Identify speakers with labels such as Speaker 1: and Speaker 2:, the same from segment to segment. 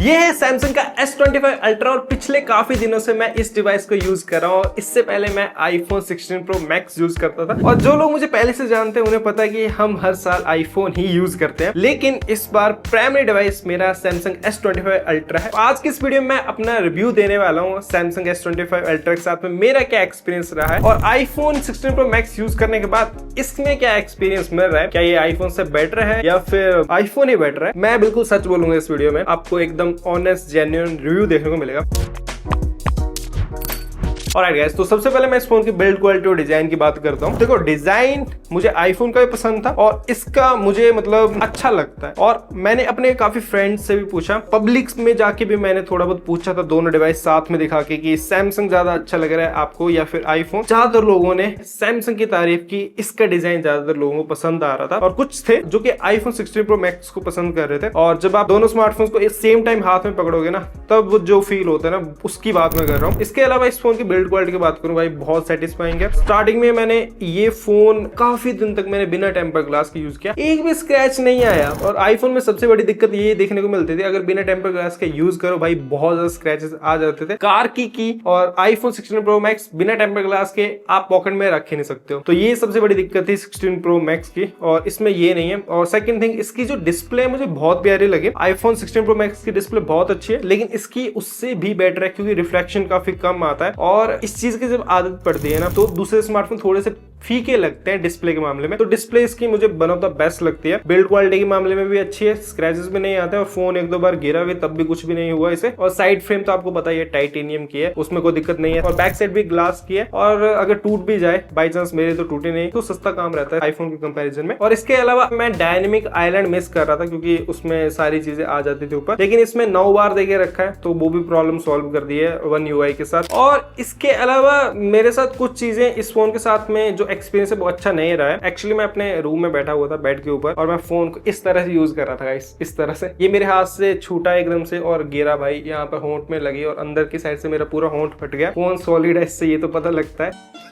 Speaker 1: ये है सैमसंग का S25 अल्ट्रा और पिछले काफी दिनों से मैं इस डिवाइस को यूज कर रहा हूँ। इससे पहले मैं iPhone 16 Pro Max यूज करता था और जो लोग मुझे पहले से जानते हैं उन्हें पता है कि हम हर साल iPhone ही यूज करते हैं, लेकिन इस बार प्राइमरी डिवाइस मेरा Samsung S25 अल्ट्रा है। आज की इस वीडियो में मैं अपना रिव्यू देने वाला हूँ Samsung S25 अल्ट्रा के साथ में मेरा क्या एक्सपीरियंस रहा है और iPhone 16 Pro Max यूज करने के बाद इसमें क्या एक्सपीरियंस मिल रहा है, क्या ये iPhone से बेटर है या फिर iPhone ही बेटर है। मैं बिल्कुल सच बोलूंगा इस वीडियो में, आपको एकदम ऑनेस्ट जेन्युइन रिव्यू देखने को मिलेगा। ऑलराइट गाइस, तो सबसे पहले मैं इस फोन की बिल्ड क्वालिटी और डिजाइन की बात करता हूँ। देखो, डिजाइन मुझे आईफोन का भी पसंद था और इसका मुझे मतलब अच्छा लगता है और मैंने अपने काफी फ्रेंड्स से भी पूछा, पब्लिक में जाके भी मैंने थोड़ा बहुत पूछा था, दोनों डिवाइस साथ में दिखा के कि सैमसंग ज्यादा अच्छा लग रहा है आपको या फिर आईफोन। ज्यादातर लोगों ने सैमसंग की तारीफ की, इसका डिजाइन ज्यादातर लोगों को पसंद आ रहा था और कुछ थे जो कि आईफोन 16 Pro Max को पसंद कर रहे थे। और जब आप दोनों स्मार्टफोन्स को सेम टाइम हाथ में पकड़ोगे ना, तब जो फील होता है ना, उसकी बात मैं कर रहा हूँ। इसके अलावा इस फोन की बिल्ड क्वालिटी की बात करूं भाई, बहुत सेटिस्फाइंग है। स्टार्टिंग में मैंने ये फोन काफी दिन तक मैंने बिना टेम्पर ग्लास के यूज किया, एक भी स्क्रैच नहीं आया। और आईफोन में सबसे बड़ी दिक्कत ये देखने को मिलती थी, अगर बिना टेम्पर ग्लास के यूज करो भाई बहुत ज्यादा स्क्रैचेस आ जाते थे। कार की और आईफोन 16 Pro Max बिना टेम्पर ग्लास के आप पॉकेट में रख ही नहीं सकते हो, तो ये सबसे बड़ी दिक्कत थी 16 Pro Max की और इसमें ये नहीं है। और सेकंड थिंग, इसकी जो डिस्प्ले मुझे बहुत प्यारी लगी। आईफोन 16 Pro Max की डिस्प्ले बहुत अच्छी है, लेकिन इसकी उससे भी बेटर है क्योंकि रिफ्लेक्शन काफी कम आता है और इस चीज की जब आदत पड़ती है ना, तो दूसरे स्मार्टफोन थोड़े से फीके लगते हैं डिस्प्ले के मामले में। तो डिस्प्ले इसकी मुझे वन ऑफ द बेस्ट लगती है। बिल्ड क्वालिटी के मामले में भी अच्छी है, स्क्रैचेस भी नहीं आते और फोन एक दो बार गिरा भी तब भी कुछ भी नहीं हुआ इसे। और साइड फ्रेम तो आपको पता ही है टाइटेनियम की है, उसमें कोई दिक्कत नहीं है। और बैक साइड भी ग्लास की है और अगर टूट भी जाए बाई चांस, मेरे तो टूटे नहीं, तो सस्ता काम रहता है आईफोन के कंपेरिजन में। और इसके अलावा मैं डायनेमिक आइलैंड मिस कर रहा था क्योंकि उसमें सारी चीजें आ जाती थी ऊपर, लेकिन इसमें 9 बार देके रखा है, तो वो भी प्रॉब्लम सॉल्व कर दी है One UI के साथ। और इसके अलावा मेरे साथ कुछ चीजें इस फोन के साथ में जो एक्सपीरियंस है वो अच्छा नहीं रहा है। एक्चुअली मैं अपने रूम में बैठा हुआ था बेड के ऊपर और मैं फोन को इस तरह से यूज कर रहा था इस तरह से, ये मेरे हाथ से छूटा एकदम से और गिरा भाई, यहाँ पर होंठ में लगी और अंदर की साइड से मेरा पूरा होंठ फट गया। फोन सॉलिड है, इससे ये तो पता लगता है।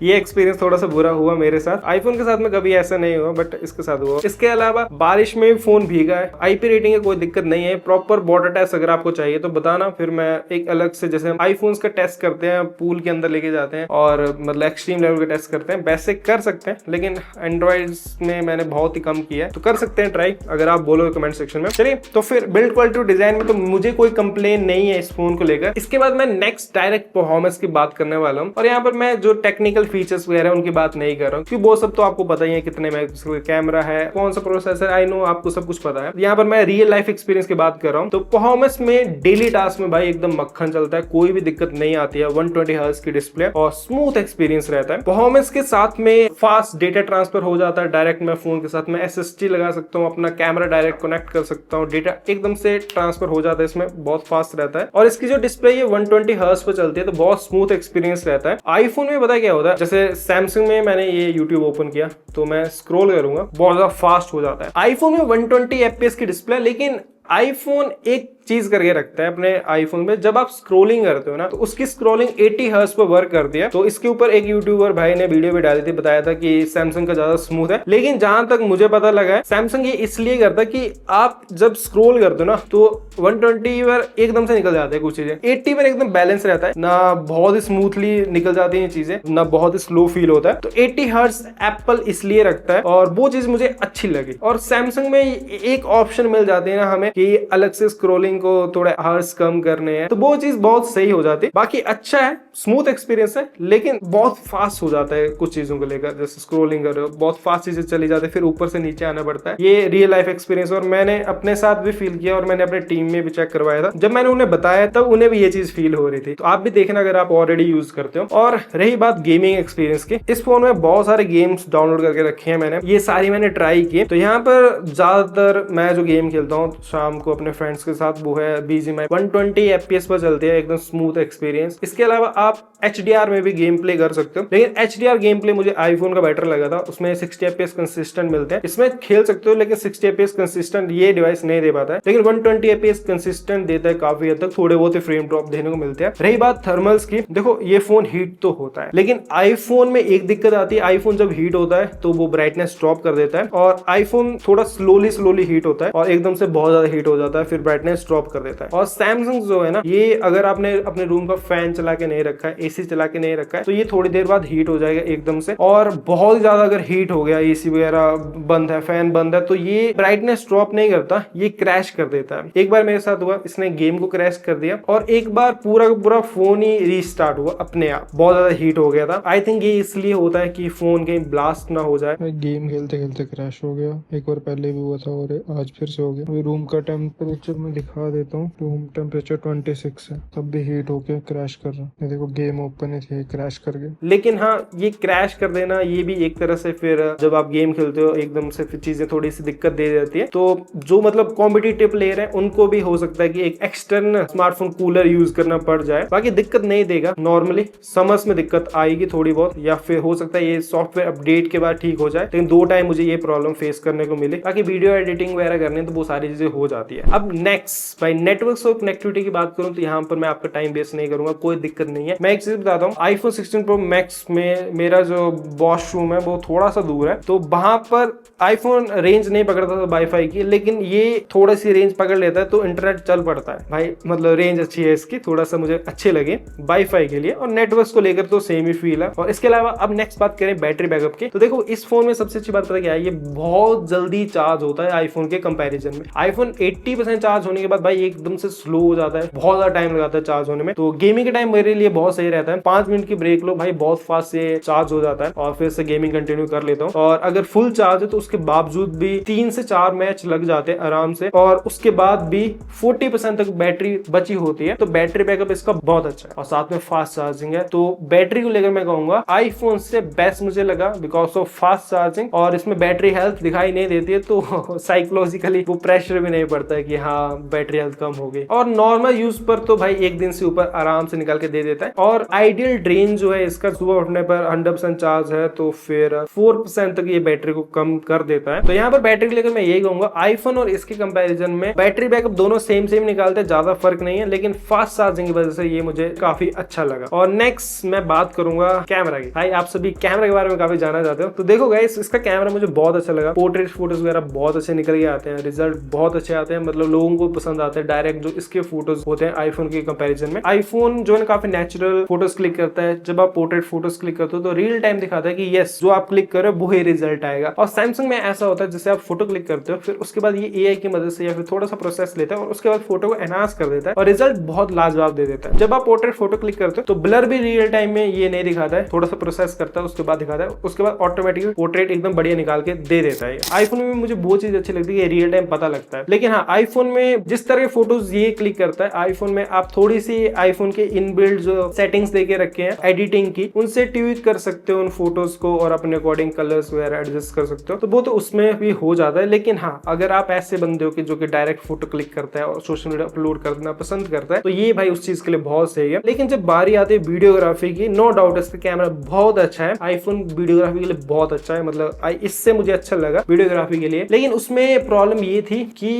Speaker 1: ये एक्सपीरियंस थोड़ा सा बुरा हुआ मेरे साथ। आईफोन के साथ में कभी ऐसा नहीं हुआ, बट इसके साथ हुआ। इसके अलावा बारिश में फोन भीगा है, आईपी रेटिंग की कोई दिक्कत नहीं है। प्रॉपर बॉर्डर टेस्ट अगर आपको चाहिए तो बताना, फिर मैं एक अलग से, जैसे हम आईफोन्स का टेस्ट करते हैं, पूल के अंदर लेके जाते हैं और मतलब एक्सट्रीम लेवल का टेस्ट करते हैं, वैसे कर सकते हैं। लेकिन एंड्रॉइड में मैंने बहुत ही कम किया है, तो कर सकते हैं ट्राई अगर आप बोलो कमेंट सेक्शन में। चलिए, तो फिर बिल्ड क्वालिटी और डिजाइन में तो मुझे कोई कंप्लेन नहीं है इस फोन को लेकर। इसके बाद मैं नेक्स्ट डायरेक्ट परफॉर्मेंस की बात करने वाला हूँ और यहाँ पर मैं जो टेक्निकल फीचर्स वगैरह उनकी बात नहीं कर रहा हूँ क्योंकि वो सब तो आपको पता ही है, कितने मेगापिक्सल कैमरा है, कौन सा प्रोसेसर, आई नो आपको सब कुछ पता है। यहाँ पर मैं रियल लाइफ एक्सपीरियंस की बात कर रहा हूँ। तो परफॉर्मेंस में डेली टास्क में भाई एकदम मक्खन चलता है, कोई भी दिक्कत नहीं आती है। 120 हर्ट्ज की डिस्प्ले और स्मूथ एक्सपीरियंस रहता है। परफॉर्मेंस के साथ में फास्ट डेटा ट्रांसफर हो जाता है डायरेक्ट। मैं फोन के साथ में SSD लगा सकता हूँ, अपना कैमरा डायरेक्ट कनेक्ट कर सकता हूँ, डेटा एकदम से ट्रांसफर हो जाता है, इसमें बहुत फास्ट रहता है। और इसकी जो डिस्प्ले ये 120 हर्ट्ज पे चलती है, तो बहुत स्मूथ एक्सपीरियंस रहता है। आईफोन में पता क्या होता है, जैसे सैमसंग में मैंने ये YouTube ओपन किया तो मैं स्क्रॉल करूंगा, बहुत ज्यादा फास्ट हो जाता है। आईफोन में 120 FPS की डिस्प्ले, लेकिन आईफोन एक चीज करके रखता है अपने आईफोन में, जब आप स्क्रॉलिंग करते हो ना, तो उसकी स्क्रॉलिंग 80 हर्ट्ज पर वर्क करती है। तो इसके ऊपर एक यूट्यूबर भाई ने वीडियो भी डाली थी, बताया था कि सैमसंग का ज्यादा स्मूथ है, लेकिन जहां तक मुझे पता लगा है सैमसंग ये इसलिए करता है कि आप जब स्क्रॉल करते हो ना, तो 120 पर एकदम से निकल जाते हैं कुछ चीजें, 80 पर एकदम बैलेंस रहता है ना, बहुत ही स्मूथली निकल जाती है चीजें, ना बहुत ही स्लो फील होता है। तो 80 हर्ट्ज एप्पल इसलिए रखता है और वो चीज मुझे अच्छी लगी। और सैमसंग में एक ऑप्शन मिल जाती है ना हमें कि अलग से स्क्रॉलिंग को थोड़ा हर्ट्ज कम करने हैं, तो वो चीज बहुत सही हो जाती है। बाकी अच्छा है, स्मूथ एक्सपीरियंस है, लेकिन बहुत फास्ट हो जाता है कुछ चीजों को लेकर। जैसे स्क्रॉलिंग कर रहे हो, बहुत फास्ट चीजें चली जाती है, फिर ऊपर से नीचे आना पड़ता है। ये रियल लाइफ एक्सपीरियंस और मैंने अपने साथ भी फील किया और मैंने अपने टीम में भी चेक करवाया था। जब मैंने उन्हें बताया तब उन्हें भी ये चीज फील हो रही थी। तो आप भी देखना अगर आप ऑलरेडी यूज करते हो। और रही बात गेमिंग एक्सपीरियंस की, इस फोन में बहुत सारे गेम्स डाउनलोड करके रखे हैं मैंने, ये सारी मैंने ट्राई की। तो यहाँ पर ज्यादातर मैं जो गेम खेलता हूँ शाम को अपने फ्रेंड्स के साथ, वो है BGMI 120 FPS पर चलती है, एकदम स्मूथ एक्सपीरियंस। इसके अलावा आप HDR में भी गेम प्ले कर सकते हो, लेकिन HDR गेम प्ले मुझे आईफोन का बेटर लगा था, उसमें 60 FPS कंसिस्टेंट मिलते हैं। इसमें खेल सकते हो, लेकिन 60 FPS कंसिस्टेंट ये डिवाइस नहीं दे पाता है, लेकिन 120 FPS कंसिस्टेंट देता है काफी हद तक, थोड़े बहुत फ्रेम ड्रॉप देने को मिलते हैं। रही बात थर्मल्स की, देखो ये फोन हीट तो होता है, लेकिन आईफोन में एक दिक्कत आती है, आईफोन जब हीट होता है तो वो ब्राइटनेस ड्रॉप कर देता है और आईफोन थोड़ा स्लोली हीट होता है और एकदम से बहुत ज्यादा हीट हो जाता है, फिर ब्राइटनेस ड्रॉप कर देता है। और सैमसंग जो है ना, ये अगर आपने अपने रूम का फैन चला के नहीं रखा है, एसी चला के नहीं रखा है, तो ये थोड़ी देर बाद हीट हो जाएगा एकदम से। और बहुत ज्यादा अगर हीट हो गया, एसी वगैरह बंद है, फैन बंद है, तो ये ब्राइटनेस ड्रॉप नहीं करता, ये क्रैश कर देता है। एक बार मेरे साथ हुआ, इसने गेम को क्रैश कर दिया और एक बार पूरा का पूरा फोन ही रीस्टार्ट हुआ अपने आप, बहुत ज्यादा हीट हो गया था। आई थिंक ये इसलिए होता है कि फोन कहीं ब्लास्ट ना हो जाए।
Speaker 2: गेम खेलते खेलते क्रैश हो गया, एक बार पहले भी हुआ था और आज फिर से हो गया। अभी रूम का टेम्परेचर मैं दिखा देता हूँ, रूम टेम्परेचर 26 है, तब भी हीट होके क्रैश कर रहा है। देखो गेम ओपन है, क्रैश कर गया।
Speaker 1: लेकिन हाँ, ये क्रैश कर देना ये भी एक तरह से फिर जब आप गेम खेलते हो एकदम से फिर चीजें थोड़ी सी दिक्कत दे देती है। तो जो मतलब कॉम्पिटिटिव प्लेयर है उनको भी हो सकता है कि एक एक्सटर्नल स्मार्टफोन कूलर यूज करना पड़ जाए। बाकी दिक्कत नहीं देगा, नॉर्मली समर्स में दिक्कत आएगी थोड़ी बहुत, या फिर हो सकता है ये सॉफ्टवेयर अपडेट के बाद ठीक हो जाए। लेकिन 2 टाइम मुझे ये प्रॉब्लम फेस करने को मिली। बाकी वीडियो एडिटिंग वगैरह करने तो वो सारी चीजें हो जाती है। अब नेक्स्ट भाई नेटवर्क और कनेक्टिविटी की बात करूं तो यहाँ पर मैं आपका टाइम वेस्ट नहीं करूंगा, कोई दिक्कत नहीं है। मैं एक चीज बताता हूँ, आईफोन 16 प्रो मैक्स में मेरा जो वॉशरूम है वो थोड़ा सा दूर है, तो वहां पर आईफोन रेंज नहीं पकड़ता था वाईफाई की, लेकिन ये थोड़ा सी रेंज पकड़ लेता है तो इंटरनेट चल पड़ता है भाई। मतलब रेंज अच्छी है इसकी, थोड़ा सा मुझे अच्छे लगे वाईफाई के लिए, और नेटवर्क को लेकर तो सेम ही फील है। और इसके अलावा अब नेक्स्ट बात करें बैटरी बैकअप की, तो देखो इस फोन में सबसे अच्छी बात पता क्या है, ये बहुत जल्दी चार्ज होता है आईफोन के कंपैरिजन में। आईफोन 80% चार्ज होने के बाद भाई एकदम से स्लो हो जाता है, बहुत ज्यादा टाइम लगाता है चार्ज होने में। तो गेमिंग के टाइम मेरे लिए बहुत सही रहता है, 5 मिनट की ब्रेक लो भाई, बहुत फास्ट से चार्ज हो जाता है और फिर से गेमिंग कंटिन्यू कर लेता हूँ। और अगर फुल चार्ज है तो उसके बावजूद भी 3 से 4 मैच लग जाते हैं आराम से, और उसके बाद भी 40% तक बैटरी बची होती है। तो बैटरी बैकअप इसका बहुत अच्छा है और साथ में फास्ट चार्जिंग है। तो बैटरी को लेकर मैं कहूंगा आईफोन से बेस्ट मुझे लगा बिकॉज ऑफ फास्ट चार्जिंग, और इसमें बैटरी हेल्थ दिखाई नहीं देती है, तो साइकोलॉजिकली वो प्रेशर भी नहीं पड़ता है कि हाँ बैटरी हेल्थ कम हो गई। और नॉर्मल यूज पर तो भाई 1 दिन से ऊपर आराम से निकाल के दे देता है। और आइडियल ड्रेन जो है इसका, सुबह उठने पर 100% चार्ज है तो फिर 4% तक ये बैटरी को कम कर देता है। तो यहाँ पर बैटरी को लेकर मैं यही कहूंगा, आईफोन और इसके कंपैरिजन में बैटरी बैकअप दोनों सेम निकालते हैं, ज्यादा फर्क नहीं है, लेकिन फास्ट चार्जिंग की वजह से ये मुझे काफी अच्छा लगा। और नेक्स्ट मैं बात करूंगा कैमरा की। भाई आप सभी कैमरा के बारे में काफी जाना चाहते हो, तो देखो गाइस इसका कैमरा मुझे बहुत अच्छा लगा। पोर्ट्रेट फोटोज वगैरह बहुत अच्छे निकल के आते हैं, रिजल्ट बहुत अच्छे आते हैं, मतलब लोगों को पसंद आते हैं डायरेक्ट जो इसके फोटोज होते हैं आईफोन के कंपैरिजन में। आईफोन जो है काफी नेचुरल फोटोज क्लिक करता है, जब आप पोर्ट्रेट फोटोज क्लिक करते हो तो रियल टाइम दिखाता है कि यस जो आप क्लिक कर रहे हो वो ही रिजल्ट आएगा। और सैमसंग में ऐसा होता है जैसे आप फोटो क्लिक करते हो, फिर उसके बाद ये एआई की मदद से या फिर थोड़ा सा प्रोसेस लेता है और उसके बाद फोटो को एनहांस कर देता है और रिजल्ट बहुत लाजवाब दे देता है। जब आप पोर्ट्रेट फोटो क्लिक करते हो तो ब्लर भी रियल टाइम में ये नहीं दिखाता है, थोड़ा सा प्रोसेस करता है उसके बाद दिखाता है, उसके बाद ऑटोमेटिकली पोर्ट्रेट एकदम बढ़िया निकाल के दे देता है। आईफोन में मुझे वो चीज अच्छी लगती है, रियल टाइम पता लगता है। लेकिन हाँ, आईफोन में जिस तरह के फोटोज ये क्लिक करता है, आईफोन में आप थोड़ी सी आईफोन के इनबिल्ट जो सेटिंग्स देके रखे हैं एडिटिंग की, उनसे ट्वीट कर सकते हो उन फोटोज को और अपने अकॉर्डिंग कलर्स वगैरह एडजस्ट कर सकते हो, तो वो तो उसमें भी हो जाता है। लेकिन हाँ, अगर आप ऐसे बंदे हो कि जो कि डायरेक्ट फोटो क्लिक करता है और सोशल मीडिया अपलोड करना पसंद करता है, तो ये भाई उस चीज के लिए बहुत सही है। लेकिन जब बारी आती है वीडियोग्राफी की, नो डाउट इसका कैमरा बहुत अच्छा है, आईफोन वीडियोग्राफी के लिए बहुत अच्छा है, मतलब इससे मुझे अच्छा लगा वीडियोग्राफी के लिए। लेकिन उसमें प्रॉब्लम ये थी कि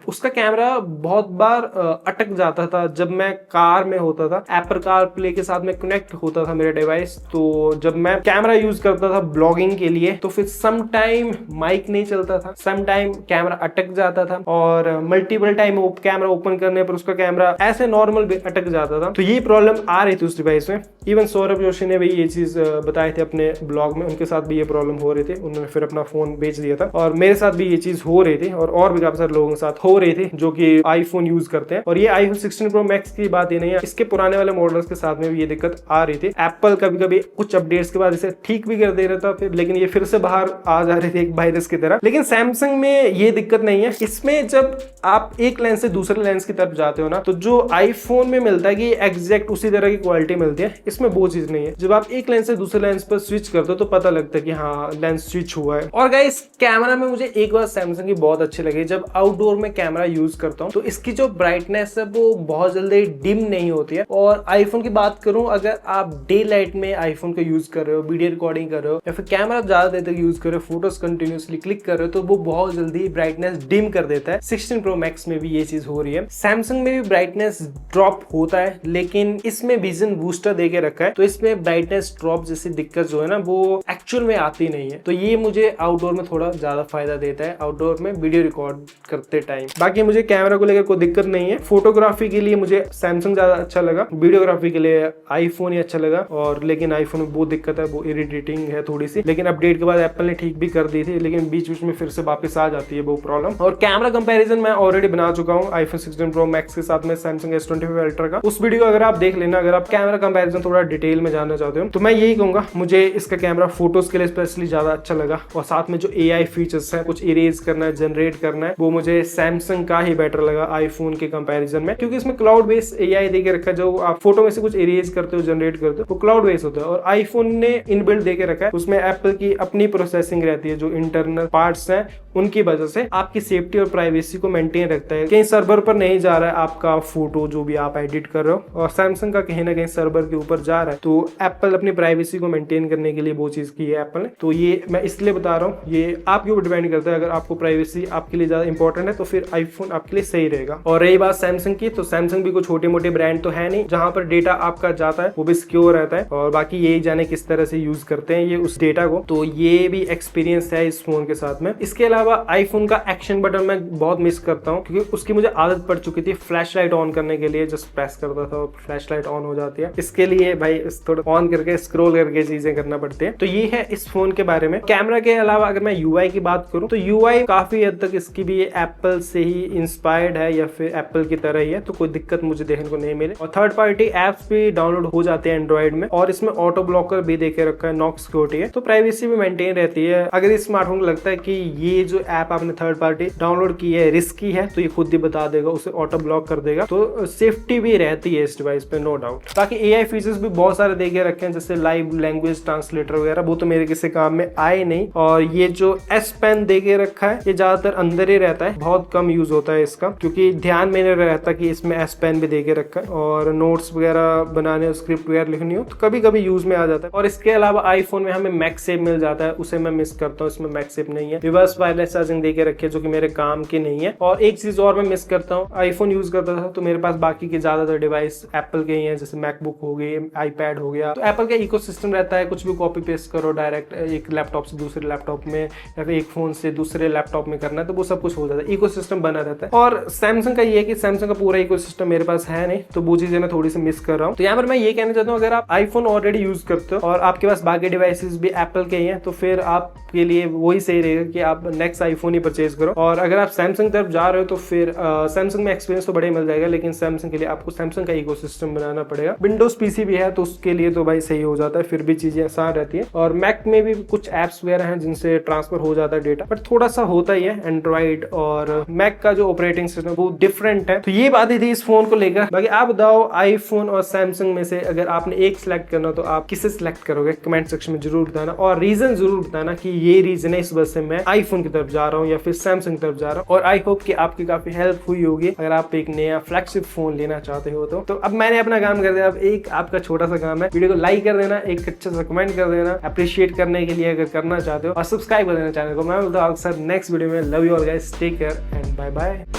Speaker 1: उसका कैमरा बहुत बार अटक जाता था जब मैं कार में होता था, एप्पल कार प्ले के साथ में कनेक्ट होता था मेरा डिवाइस, तो जब मैं कैमरा यूज करता था ब्लॉगिंग के लिए तो फिर सम टाइम माइक नहीं चलता था, सम टाइम कैमरा अटक जाता था, और मल्टीपल टाइम कैमरा ओपन करने पर उसका कैमरा ऐसे नॉर्मल भी अटक जाता था। तो ये प्रॉब्लम आ रही थी उस डिवाइस में। इवन सौरभ जोशी ने भी ये चीज बताए थे अपने ब्लॉग में, उनके साथ भी ये प्रॉब्लम हो रही थी, उन्होंने फिर अपना फोन बेच दिया था, और मेरे साथ भी ये चीज हो रही थी और भी काफी सारे लोगों के साथ हो रही थी जो कि आईफोन यूज करते हैं। और ये आईफोन 16 प्रो मैक्स की बात ही नहीं है, इसके पुराने वाले मॉडल्स के साथ में भी ये दिक्कत आ रही थी। एप्पल कभी कभी कुछ अपडेट्स के बाद इसे ठीक भी कर दे रहा था फिर, लेकिन ये फिर से बाहर आ जा रही थी एक वायरस की तरह। लेकिन सैमसंग में ये दिक्कत नहीं है। इसमें जब आप एक लेंस से दूसरे लेंस की तरफ जाते हो ना, तो जो आईफोन में मिलता है कि एग्जैक्ट उसी तरह की क्वालिटी मिलती है, इसमें वो चीज नहीं है। जब आप एक लेंस से दूसरे लेंस पर स्विच करते हो तो पता लगता है कि हाँ लेंस स्विच हुआ है। और गाइस कैमरा में मुझे एक बात सैमसंग की बहुत अच्छी लगी, जब आउटडोर में कैमरा यूज करता हूँ तो इसकी जो ब्राइटनेस है वो बहुत जल्दी डिम नहीं होती है। और आईफोन की बात करूं, अगर आप डे लाइट में आईफोन को यूज कर रहे हो, वीडियो रिकॉर्डिंग कर रहे हो या फिर कैमरा ज्यादा देर तक यूज कर रहे हो, फोटोज कंटिन्यूसली क्लिक कर रहे हो, तो वो बहुत जल्दी ब्राइटनेस डिम कर देता है। 16 प्रो मैक्स में भी ये चीज हो रही है। सैमसंग में भी ब्राइटनेस ड्रॉप होता है, लेकिन इसमें विजन बूस्टर दे के रखा है, तो इसमें ब्राइटनेस ड्रॉप जैसी दिक्कत जो है ना वो एक्चुअल में आती नहीं है। तो ये मुझे आउटडोर में थोड़ा ज्यादा फायदा देता है, आउटडोर में वीडियो रिकॉर्ड करते करते टाइम। बाकी मुझे कैमरा को लेकर कोई दिक्कत नहीं है। फोटोग्राफी के लिए मुझे सैमसंग ज्यादा अच्छा लगा, वीडियोग्राफी के लिए आईफोन ही अच्छा लगा। और लेकिन आईफोन में बहुत दिक्कत है, वो इरिटेटिंग है थोड़ी सी, लेकिन अपडेट के बाद एप्पल ने ठीक भी कर दी थी, लेकिन बीच बीच में फिर से वापस आ जाती है वो प्रॉब्लम। और कैमरा कंपैरिजन मैं ऑलरेडी बना चुका हूँ आईफोन 16 प्रो मैक्स के साथ में सैमसंग S25 अल्ट्रा का। उस वीडियो अगर आप देख लेना, अगर आप कैमरा कंपैरिजन थोड़ा डिटेल में जानना चाहते हो, तो मैं यही कहूंगा मुझे इसका कैमरा फोटोज के लिए स्पेशली ज्यादा अच्छा लगा। और साथ में जो AI फीचर्स है, कुछ इरेज करना है, जनरेट करना है, वो मुझे सैमसंग का ही बेटर लगा आईफोन के कंपैरिजन में, क्योंकि इसमें क्लाउड बेस्ड AI दे के रखा है। जो आप फोटो में से कुछ इरेज करते हो, जनरेट करते हो, वो क्लाउड बेस्ड होता है। और आईफोन ने इनबिल्ट दे के रखा है, उसमें एप्पल की अपनी प्रोसेसिंग रहती है, जो इंटरनल पार्ट्स हैं उनकी वजह से आपकी सेफ्टी और प्राइवेसी को मेंटेन रखता है। कहीं सर्वर पर नहीं जा रहा है आपका फोटो जो भी आप एडिट कर रहे हो, और सैमसंग का कहीं ना कहीं सर्वर के ऊपर जा रहा है। तो एप्पल अपनी प्राइवेसी को मेंटेन करने के लिए वो चीज की है एप्पल ने। तो ये मैं इसलिए बता रहा हूँ, ये आपके ऊपर डिपेंड करता है। अगर आपको प्राइवेसी आपके लिए ज्यादा इंपॉर्टेंट है तो फिर आईफोन आपके लिए सही रहेगा। और रही बात सैमसंग की, तो सैमसंग भी कोई छोटे मोटे ब्रांड तो है नहीं, जहां पर डेटा आपका जाता है वो भी सिक्योर रहता है। और बाकी यही जाने किस तरह से यूज करते हैं ये उस डेटा को, तो ये भी एक्सपीरियंस है इस फोन के साथ में। इसके अलावा आईफोन का एक्शन बटन मैं बहुत मिस करता हूँ, क्योंकि उसकी मुझे आदत पड़ चुकी थी। फ्लैश लाइट ऑन करने के लिए जस्ट प्रेस करता था और फ्लैश लाइट ऑन हो जाती है। इसके लिए भाई थोड़ा ऑन करके स्क्रॉल करके चीजें करना पड़ती है। तो ये है इस फोन के बारे में। कैमरा के अलावा अगर मैं UI की बात करूं, तो UI काफी हद तक इसकी भी एप्पल से ही इंस्पायर्ड है, या फिर एप्पल की तरह ही है, तो कोई दिक्कत मुझे देखने को नहीं मिले। और थर्ड पार्टी एप्स भी डाउनलोड हो जाते हैं एंड्रॉइड में, और इसमें ऑटो ब्लॉकर भी देके रखा है, नॉक सिक्योरिटी है, तो प्राइवेसी भी मेंटेन रहती है। अगर इस स्मार्टफोन को लगता है कि ये जो ऐप आपने थर्ड पार्टी डाउनलोड की है रिस्की है, तो ये खुद ही बता देगा, उसे ऑटो ब्लॉक कर देगा। तो सेफ्टी भी रहती है इस डिवाइस पे, नो डाउट। बाकी AI फीचर्स भी बहुत सारे देके रखे हैं, जैसे लाइव लैंग्वेज ट्रांसलेटर वगैरह, वो तो मेरे किसी काम में आए नहीं। और ये जो S Pen देके रखा है, ये ज्यादातर अंदर ही रहता है, बहुत कम यूज होता है इसका, क्योंकि ध्यान में नहीं रहता कि इसमें S Pen भी देके रखा है। और नोट्स वगैरह बनाने, स्क्रिप्ट वगैरह लिखनी हो तो कभी कभी यूज में आ जाता है। और इसके अलावा आईफोन में हमें मैगसेफ मिल जाता है, उसे मैं मिस करता हूँ, इसमें मैगसेफ नहीं है। रिवर्स वायरलेस चार्जिंग देके रखी है, जो कि मेरे काम की नहीं है। और एक चीज और मैं मिस करता हूँ, आईफोन यूज करता था तो मेरे पास बाकी के ज्यादातर डिवाइस एप्पल के ही हैं, जैसे मैकबुक हो गई, आईपैड हो गया, तो एप्पल का इकोसिस्टम रहता है, कुछ भी कॉपी पेस्ट करो डायरेक्ट एक लैपटॉप से दूसरे लैपटॉप में, या फिर एक फोन से दूसरे लैपटॉप में करना है, तो वो सब कुछ हो जाता है, इकोसिस्टम बना रहता है। और सैमसंग का ये है कि सैमसंग का पूरा इकोसिस्टम मेरे पास है नहीं, तो वो चीजें मैं थोड़ी सी मिस कर रहा हूँ। तो यहाँ पर मैं ये कहना चाहता हूँ, अगर आप आईफोन ऑलरेडी यूज करते हो और आपके पास बाकी डिवाइसेस भी एप्पल के ही हैं, तो फिर आपके लिए वही सही रहेगा कि आप नेक्स्ट आईफोन ही परचेज करो। और अगर आप सैमसंग तरफ जा रहे हो तो फिर सैमसंग में एक्सपीरियंस तो बढ़िया मिल जाएगा, लेकिन सैमसंग के लिए आपको सैमसंग का इकोसिस्टम बनाना पड़ेगा। विंडोज पीसी भी है तो उसके लिए तो भाई सही हो जाता है, फिर भी चीजें आसान रहती है। और मैक में भी कुछ एप्स वगैरह हैं जिनसे ट्रांसफर हो जाता है डेटा, बट थोड़ा सा होता ही है। एंड्रॉइड और मैक का जो ऑपरेटिंग सिस्टम वो डिफरेंट है। तो ये बात ही थी इस फोन को लेकर। बाकी आप बताओ, आईफोन और सैमसंग में से अगर आपने एक सिलेक्ट करना तो आप किसे सिलेक्ट करोगे? कमेंट सेक्शन में जरूर बताना, और रीजन जरूर बताना कि ये रीजन है इस वजह से मैं आईफोन की तरफ जा रहा हूँ या फिर सैमसंग की तरफ जा रहा हूँ। और आई होप कि आपकी काफी हेल्प हुई होगी अगर आप एक नया फ्लैगशिप फोन लेना चाहते हो तो अब मैंने अपना काम कर दिया। अब एक आपका छोटा सा काम है, वीडियो को लाइक कर देना, एक अच्छा सा कमेंट कर देना अप्रिशिएट करने के लिए अगर करना चाहते हो, और सब्सक्राइब कर देना चैनल को। मैं बोलता हूँ अक्सर नेक्स्ट वीडियो में। Love you all guys, take care and bye bye.